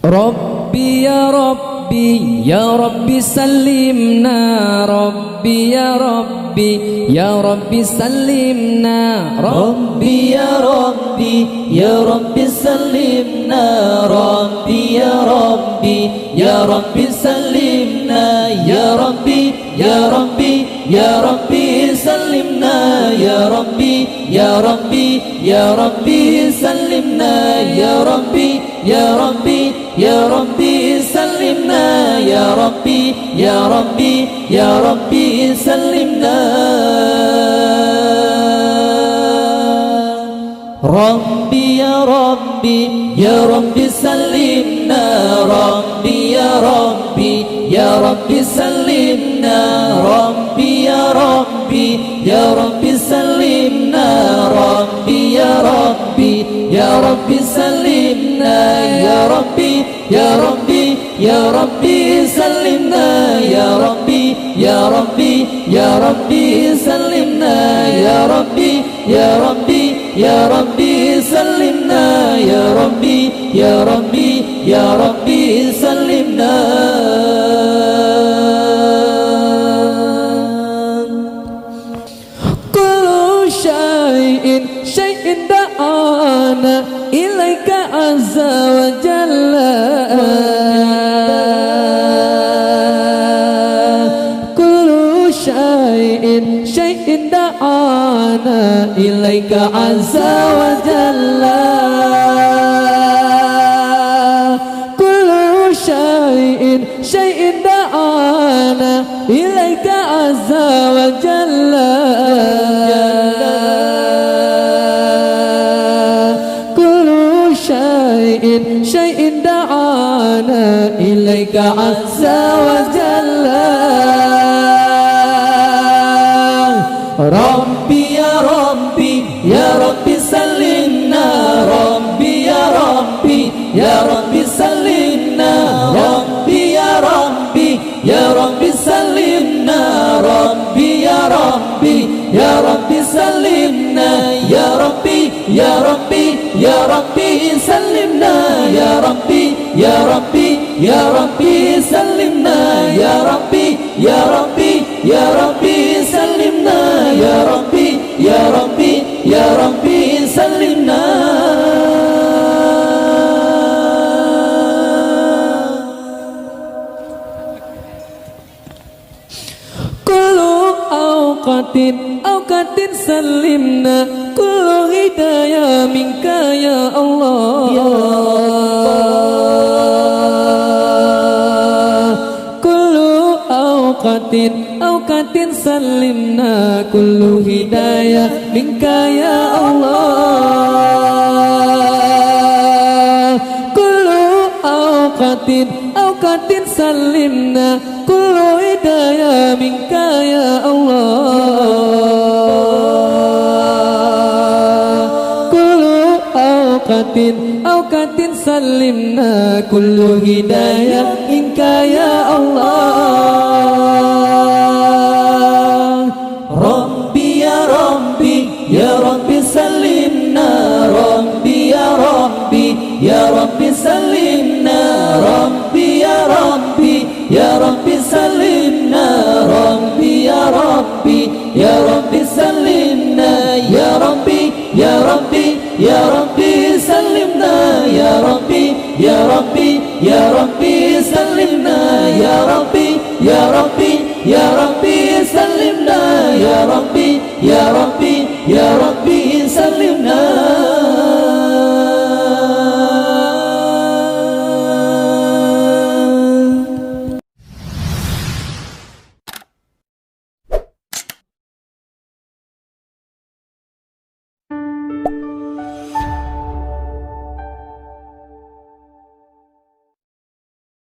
ربي يا ربي يا ربي سلمنا، ربي يا ربي يا ربي سلمنا، ربي يا ربي يا ربي سلمنا، ربي يا ربي يا ربي سلمنا، يا ربي يا ربي يا ربي سلمنا، يا ربي يا ربي يا ربي سلمنا، يا ربي يا ربي يا ربي سلمنا، يا ربي يا ربي يا ربي سلمنا. ربي يا ربي يا ربي سلمنا، ربي يا ربي يا ربي سلمنا، ربي يا ربي يا ربي سلمنا، ربي يا ربي يا ربي سلمنا، يا ربي يا ربي يا ربي سلمنا، يا ربي يا ربي يا ربي سلمنا، يا ربي يا ربي يا ربي سلمنا، يا ربي يا ربي يا ربي سلمنا. كل شيء دعانا إليك عز وجل، كل شيء دعانا إليك عز وجل، كل شيء دعانا إليك عز وجل، كل شيء دعانا إليك عز وجل. ربي يا ربي يا ربي سلمنا، ربي يا ربي يا ربي سلمنا، ربي يا ربي يا ربي سلمنا، ربي يا ربي يا ربي سلمنا، يا ربي يا ربي يا ربي سلمنا، يا ربي يا ربي يا ربي سلمنا، يا ربي يا ربي يا ربي سلمنا، يا ربي يا ربي يا ربي سلمنا. كل أوقات سلمنا، كل هداية منك يا الله، يا الله. كل أوقات سلمنا، كل هداية منك يا الله، كل أوقات سلمنا، كل هداية منك يا الله، كل أوقات سلمنا، كل هداية منك يا الله. ربي يا ربي يا ربي سلمنا، ربي يا ربي يا ربي سلمنا، ربي يا ربي يا ربي سلمنا، ربي يا ربي يا ربي سلمنا، يا ربي يا ربي يا ربي سلمنا، يا ربي يا ربي يا ربي سلمنا، يا ربي يا ربي يا ربي سلمنا، يا ربي يا ربي يا ربي سلمنا.